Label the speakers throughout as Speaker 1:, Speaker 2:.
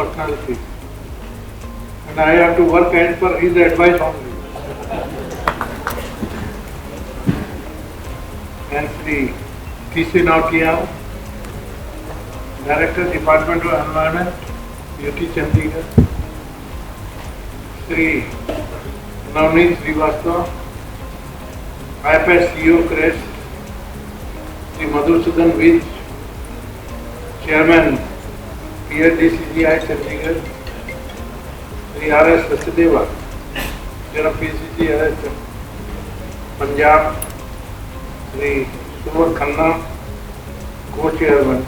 Speaker 1: personality, and I have to work as per his advice only. And Sri T.C. Nautia, Director, Department of Environment, UT Chandigarh. Sri Navneet Srivastava, IFS CEO Crest. Sri Madhusudan Vij, Chairman, PSDCGI Chandigarh. Sri R.S. Sachdeva, Chairman PCC RS Punjab. Sri Sumar Khanna, Co-Chairman,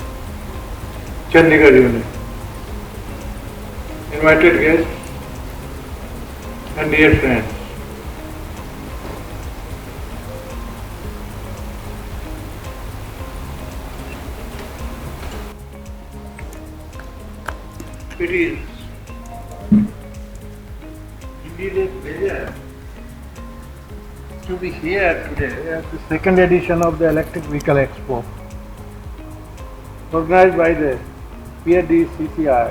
Speaker 1: Chandigarh Unit. Invited guests and dear friends. It is indeed a pleasure to be here today at the second edition of the Electric Vehicle Expo, organized by the PSDCCI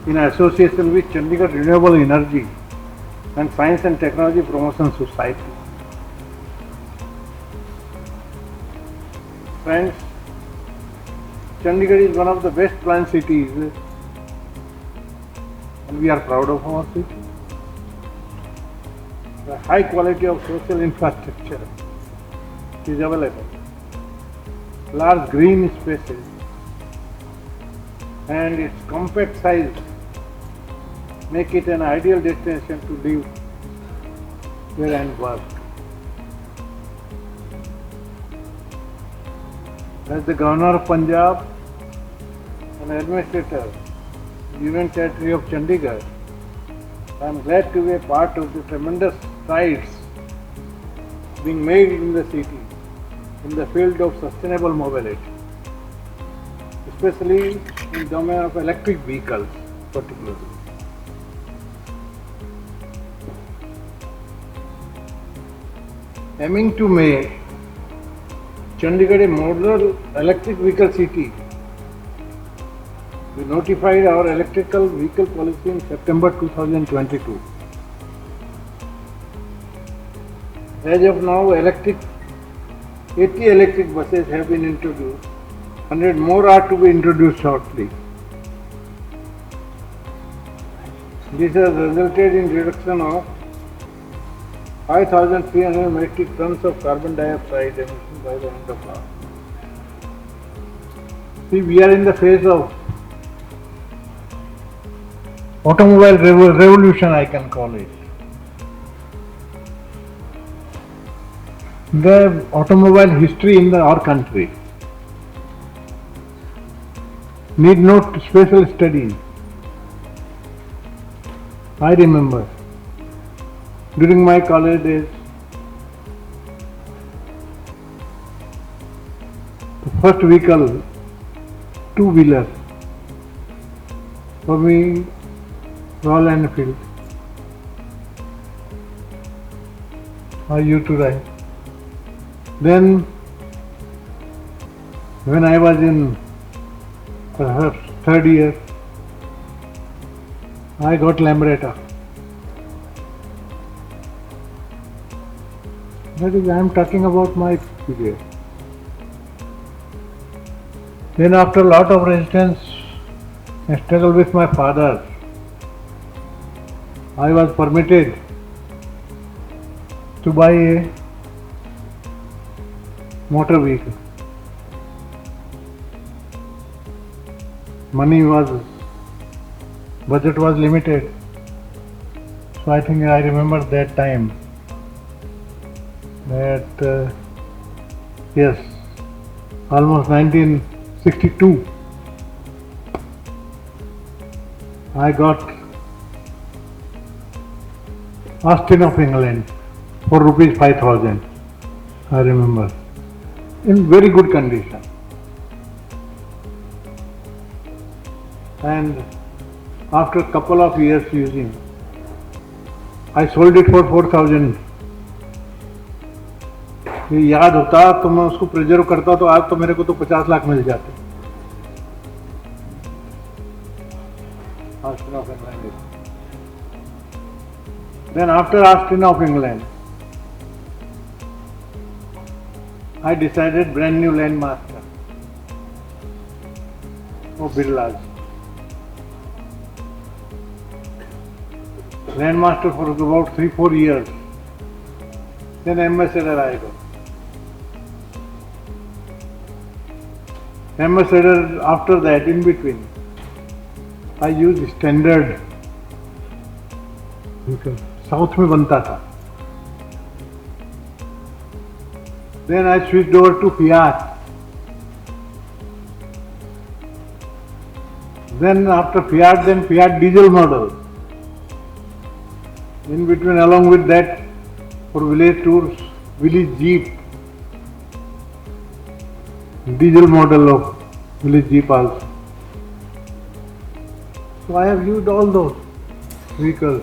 Speaker 1: in association with Chandigarh Renewable Energy and Science and Technology Promotion Society. Friends, Chandigarh is one of the best planned cities and we are proud of our city. The high quality of social infrastructure is available. Large green spaces and its compact size make it an ideal destination to live there and work. As the Governor of Punjab and Administrator, Union Territory of Chandigarh, I am glad to be a part of the tremendous strides being made in the city in the field of sustainable mobility, especially in the domain of electric vehicles particularly. Aiming to make Chandigarh a model electric vehicle city, we notified our electrical vehicle policy in September 2022. As of now, 80 electric buses have been introduced. 100 more are to be introduced shortly. This has resulted in reduction of 5,300 metric tons of carbon dioxide emission by the end of last. See, we are in the phase of automobile revolution, I can call it. The automobile history in our country need not special study. I remember during my college days, the first vehicle, two-wheeler, for me, Royal Enfield. I used to ride. Then, when I was in perhaps third year, I got Lambretta. That is, I am talking about my period. Then after a lot of resistance and struggle with my father, I was permitted to buy a motor vehicle. Budget was limited. So I think I remember that time that, yes, almost 1962, I got Austin of England for rupees 5,000, I remember, in very good condition. And after a couple of years using, I sold it for 4,000. याद होता तो मैं उसको preserve करता तो आज तो मेरे को तो 50 लाख मिल जाते. Austin of England is. Then after Austin of England, I decided brand new landmaster of Birla's. Landmaster for about 3-4 years. Then ambassador I got. Ambassador after that, in between, I used standard. South में बनता था. Then I switched over to Fiat. Then after Fiat, then Fiat diesel model. In between, along with that, for village tours, village Jeep. Diesel model of village Jeep also. So I have used all those vehicles.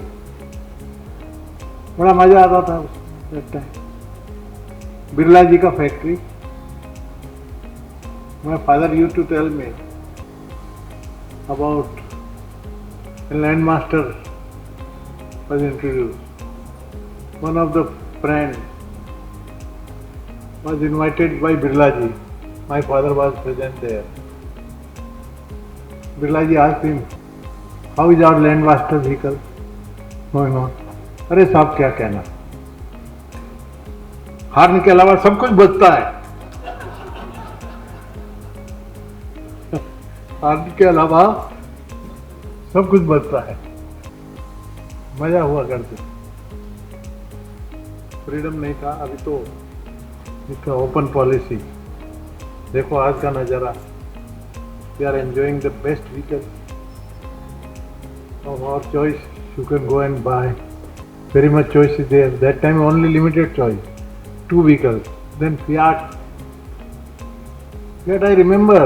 Speaker 1: बड़ा मजा आता था उस time. Birla जी का factory. My father used to tell me about a landmaster was introduced. One of the friends was invited by Birla ji. My father was present there. Birla ji asked him, "How is our landmaster vehicle going on?" अरे साहब क्या कहना, हारने के अलावा सब कुछ बचता है. हारने के अलावा सब कुछ बचता है. मजा हुआ करते. फ्रीडम नहीं था. अभी तो इसका ओपन पॉलिसी देखो आज का नज़ारा. We are enjoying the best vehicle of our choice. You can go and buy. Very much choice is there. That time only limited choice. 2 vehicles. Then Fiat. Fiat I remember.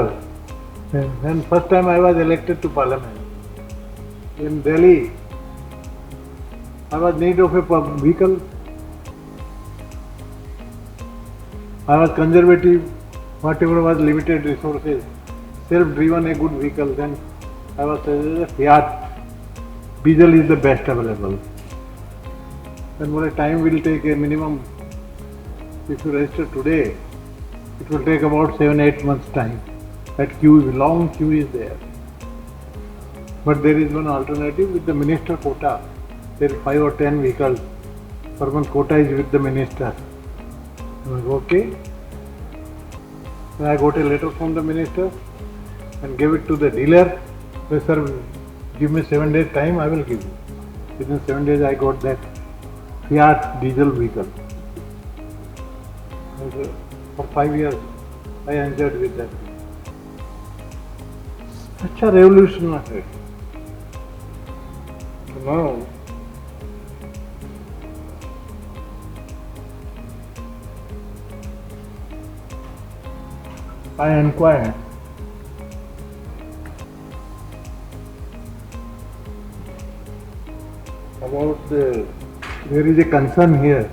Speaker 1: When first time I was elected to Parliament in Delhi, I was need of a vehicle. I was conservative. Whatever was limited resources, self-driven a good vehicle. Then I was suggested Fiat. Diesel is the best available. Then what a time will take a minimum. If you register today, it will take about 7-8 months time. That queue, long queue is there. But there is one alternative with the minister quota. There is 5 or 10 vehicles. Per month quota is with the minister. I was okay. Then I got a letter from the minister and gave it to the dealer. Say, sir, give me 7 days time, I will give you. Within 7 days I got that Fiat diesel vehicle. For 5 years I enjoyed with that. अच्छा revolution है. So now I inquired about there is a concern here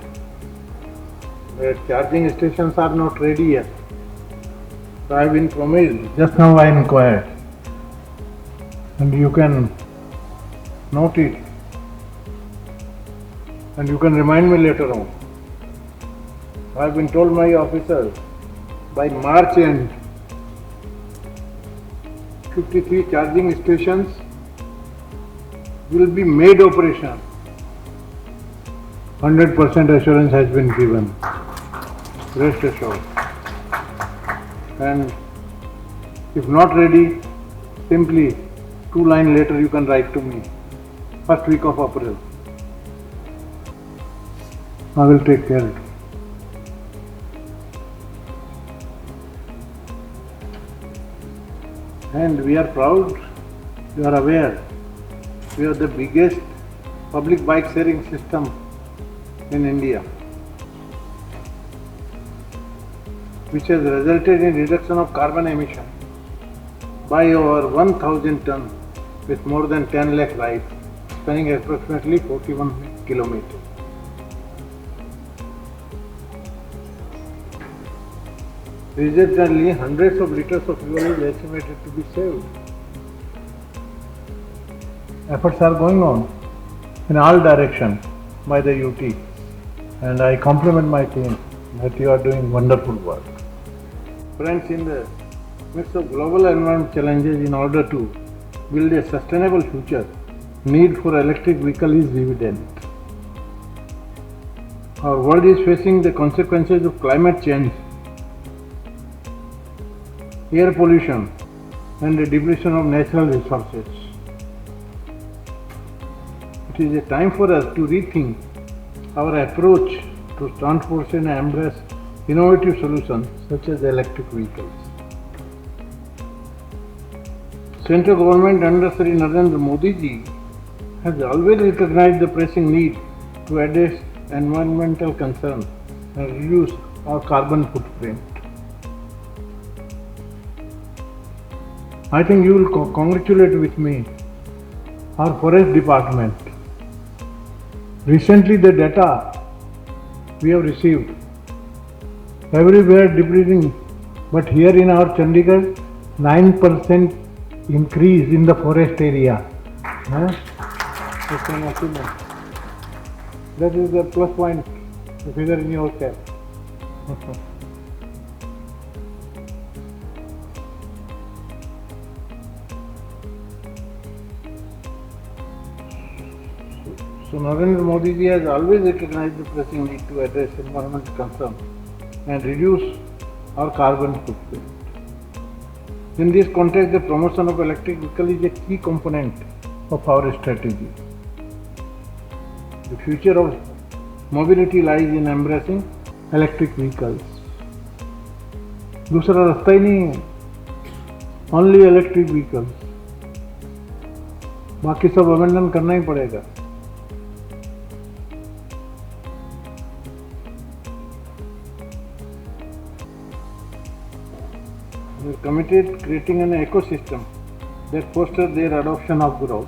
Speaker 1: that charging stations are not ready yet. So I have been promised. Just now I inquired, and you can note it, and you can remind me later on. I have been told my officers by March end, 53 charging stations will be made operational. 100% assurance has been given. Rest assured. And if not ready, simply 2 lines later you can write to me. First week of April. I will take care of it. And we are proud, you are aware, we are the biggest public bike sharing system in India, which has resulted in reduction of carbon emission by over 1000 tons with more than 10 lakh rides, spanning approximately 41 kilometers. Recently, hundreds of liters of fuel is estimated to be saved. efforts are going on in all directions by the UT, and I compliment my team that you are doing wonderful work. Friends, in the midst of global environment challenges, in order to build a sustainable future, need for electric vehicle is evident. Our world is facing the consequences of climate change, air pollution, and the depletion of natural resources. It is a time for us to rethink our approach to transportation and embrace innovative solutions such as electric vehicles. Central government under Sri Narendra Modi ji has always recognized the pressing need to address environmental concerns and reduce our carbon footprint. I think you will congratulate with me our forest department. Recently the data we have received, everywhere depleting, but here in our Chandigarh 9% increase in the forest area. It's an achievement. That is the plus point, the figure in your cap. So Narendra Modi ji has always recognized the pressing need to address environmental concerns and reduce our carbon footprint. In this context, the promotion of electric vehicle is a key component of our strategy. The future of mobility lies in embracing electric vehicles. दूसरा रास्ता ही नहीं है, only electric vehicles. बाकी सब abandon करना ही पड़ेगा. We are committed to creating an ecosystem that fosters their adoption of growth.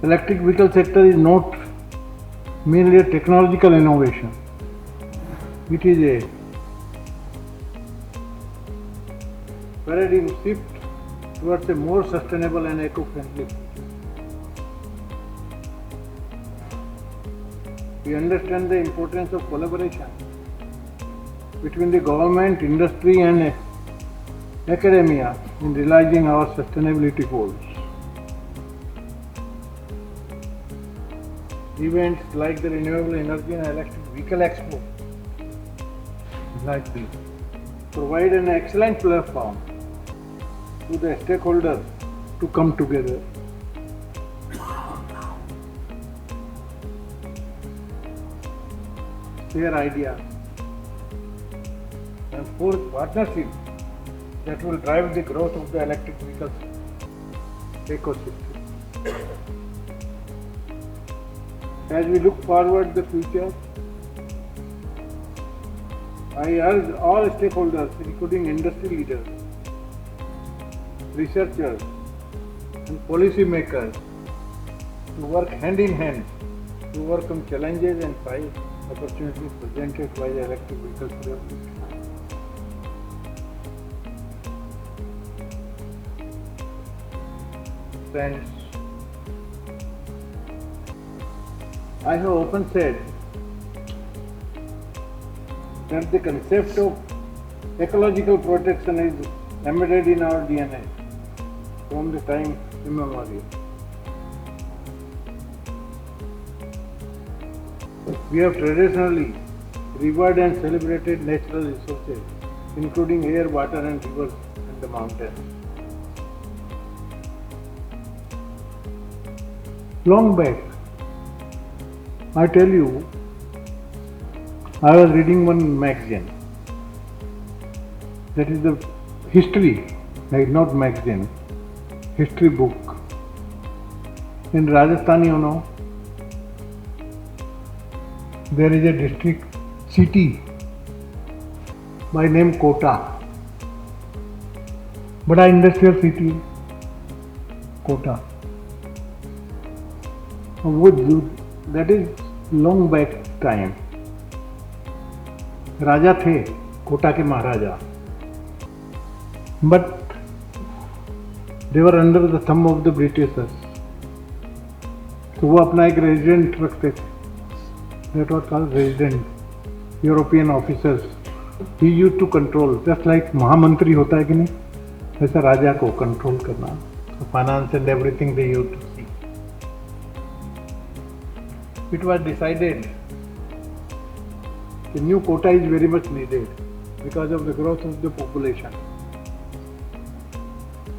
Speaker 1: Electric vehicle sector is not merely a technological innovation. It is a paradigm shift towards a more sustainable and eco-friendly future. We understand the importance of collaboration between the government, industry and academia in realizing our sustainability goals. Events like the Renewable Energy and Electric Vehicle Expo like this provide an excellent platform to the stakeholders to come together. Share ideas and forge partnerships that will drive the growth of the electric vehicles ecosystem. As we look forward to the future, I urge all stakeholders, including industry leaders, researchers and policy makers, to work hand in hand to overcome challenges and seize opportunities presented by the electric vehicles revolution. Friends, I have often said that the concept of ecological protection is embedded in our DNA from the time immemorial. We have traditionally revered and celebrated natural resources, including air, water and rivers and the mountains. Long back, I tell you, I was reading one magazine. That is the history, not magazine, history book. In Rajasthan, you know, there is a district city by name Kota. But industrial city, Kota. That is long back time. राजा थे कोटा के maharaja, but they were under the thumb of the Britishers. तो वो अपना एक resident रखते थे, that was called resident, European officers. He used to control, just like महामंत्री होता है कि नहीं, वैसा राजा को कंट्रोल करना, finance and everything they used to see. It was decided the new quota is very much needed because of the growth of the population।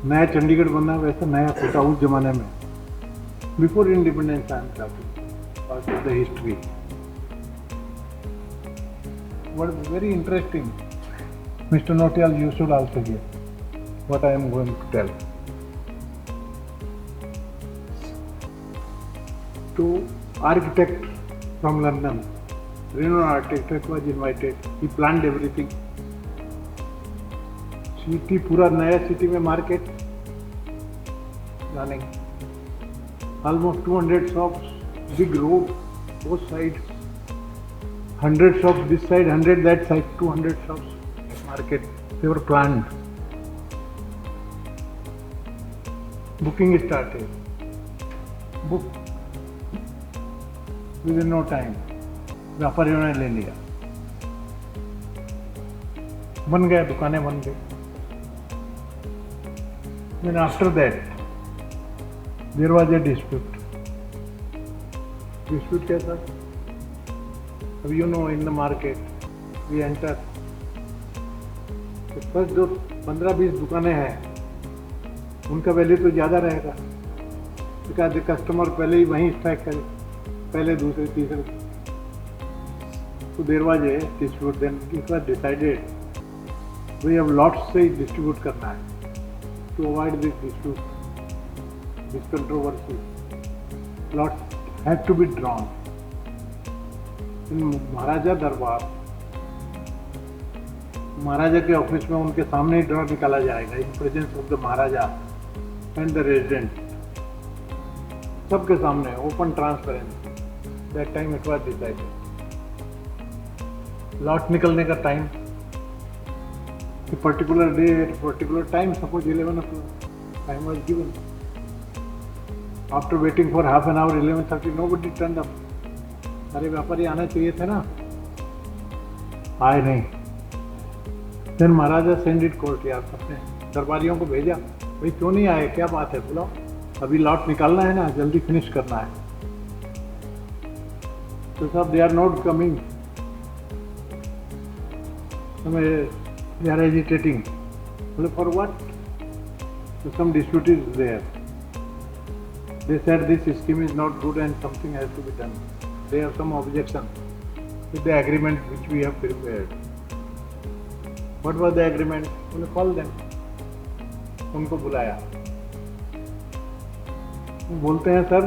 Speaker 1: नया चंडीगढ़ बना वैसा नया कोटा उस जमाने में, before independence I am talking, part of the history. What very interesting, mister Notiyal, you should also hear what I am going to tell. तो architect from London, renowned architect was invited, he planned everything। City पूरा नया, city में market running, almost 200 shops, big road, both sides, 100 shops this side, 100 that side, 200 shops, market, they were planned। Booking started, book within no time, व्यापारियों ने ले लिया, बन गया, दुकानें बन गई। Then after that there was a dispute। Dispute कैसा? अब you know in the market we enter, तो फर्स्ट जो 15-20 दुकानें हैं उनका वैल्यू तो ज़्यादा रहेगा, बिकॉज कस्टमर पहले ही वहीं स्ट्राइक करे, पहले दूसरे तीसरे। तो there was a distribute, then it was decided भाई अब लॉट्स से ही डिस्ट्रीब्यूट करना है to avoid this dispute, this controversy. Lots had to be drawn in maharaja darbar, maharaja के ऑफिस में उनके सामने ही ड्रॉ निकाला जाएगा, in presence of the Maharaja and the resident, सबके सामने, open transparency. That time it was decided. Lot निकलने का time, particular day at particular time, suppose 11 o'clock, time was given. After waiting for half an hour 11:30 nobody turned up. अरे व्यापारी आना चाहिए थे ना, आए नहीं। Then Maharaja send it court यार, अपने दरबारियों को भेजा, भाई क्यों नहीं आए, क्या बात है, बुलाओ, अभी लॉट निकालना है ना, जल्दी फिनिश करना है। तो साहब they are not coming, they are agitating। बोले for what? So some dispute is there। They said this scheme is not good and something has to be done। They have some objection with the agreement which we have prepared। What was the agreement? बोले call them। उनको बुलाया, बोलते हैं sir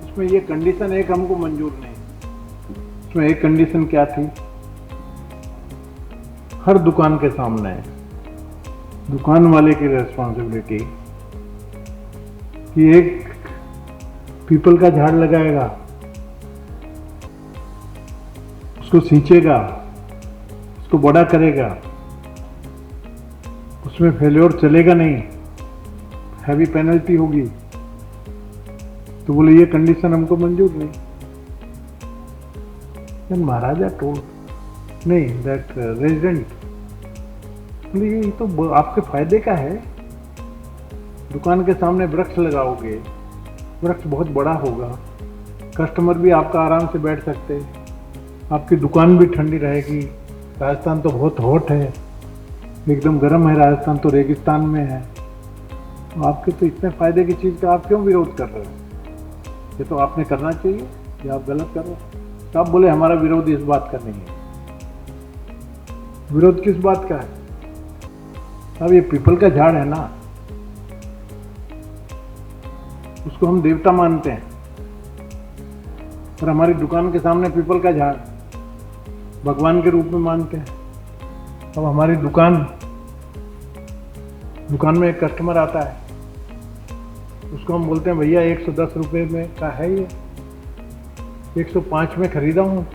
Speaker 1: उसमें ये condition एक हमको मंजूर नहीं। उसमें एक कंडीशन क्या थी, हर दुकान के सामने दुकान वाले की रेस्पॉन्सिबिलिटी कि एक पीपल का झाड़ लगाएगा, उसको सींचेगा, उसको बड़ा करेगा, उसमें फेल्योर चलेगा नहीं, हैवी पेनल्टी होगी। तो बोले ये कंडीशन हमको मंजूर नहीं। देन महाराजा टोल्ड नहीं, दैट रेजिडेंट, ये तो आपके फायदे का है, दुकान के सामने वृक्ष लगाओगे, वृक्ष बहुत बड़ा होगा, कस्टमर भी आपका आराम से बैठ सकते, आपकी दुकान भी ठंडी रहेगी। राजस्थान तो बहुत हॉट है, एकदम गर्म है राजस्थान, तो रेगिस्तान में है। आपके तो इतने फायदे की चीज़ का आप क्यों विरोध कर रहे हो, ये तो आपने करना चाहिए, ये आप गलत कर रहे हो। तो आप बोले हमारा विरोध इस बात का नहीं है। विरोध किस बात का है? अब ये पीपल का झाड़ है ना, उसको हम देवता मानते हैं, और हमारी दुकान के सामने पीपल का झाड़ भगवान के रूप में मानते हैं। अब हमारी दुकान में एक कस्टमर आता है, उसको हम बोलते हैं भैया 110 रुपये में का है ये, 105 में खरीदा हूँ,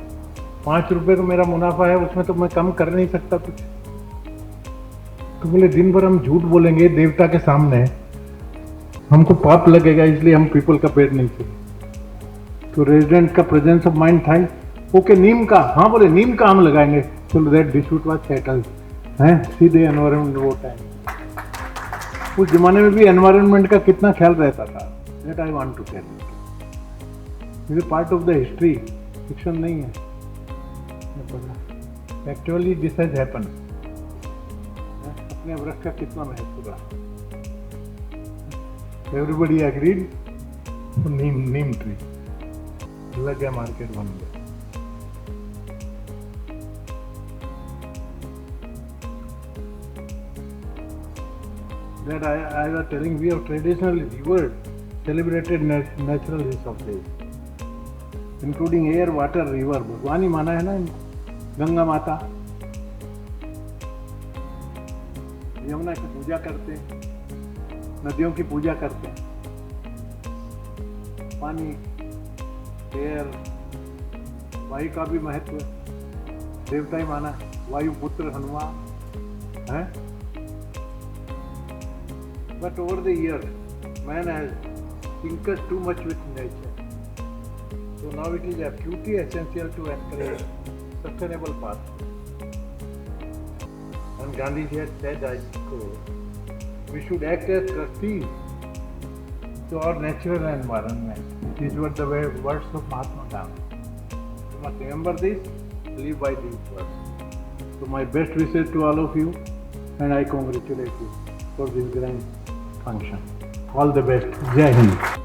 Speaker 1: 5 रुपये तो मेरा मुनाफा है, उसमें तो मैं कम कर नहीं सकता कुछ। तो बोले दिन भर हम झूठ बोलेंगे देवता के सामने, हमको पाप लगेगा, इसलिए हम पीपल का पेड़ नहीं चाहिए। तो रेजिडेंट का प्रेजेंस ऑफ माइंड था, ओके नीम का, हाँ बोले नीम का हम लगाएंगे। चलो दैट डिस्प्यूट वाज सेटल्ड हैं, सीधे एनवायरनमेंट वो टाइम। उस जमाने में भी एनवायरनमेंट का कितना ख्याल रहता था, that I want to tell you. ये part of the history, fiction नहीं है, एक्चुअली दिस हैज हैपन। अपने वृक्ष का कितना महत्व रहा, एवरीबडी एग्रीड, नीम ट्री लग गया, मार्केट बन गया। That I was telling, we have traditionally revered, celebrated natural resources, including air, water, river. भगवान ही माना है ना, गंगा माता, यमुना की पूजा करते हैं, नदियों की पूजा करते हैं, पानी, एयर, वायु का भी महत्व देवता ही माना, वायु पुत्र हनुमान है। But over the years, man has tinkered too much with nature. So now it is absolutely essential to encourage sustainable path. And Gandhi had said, I quote, we should act as trustees to our natural environment. These were the words of Mahatma Gandhi. You must remember this, live by these words. So my best wishes to all of you, and I congratulate you for this grand function. All the best. Jai Hind.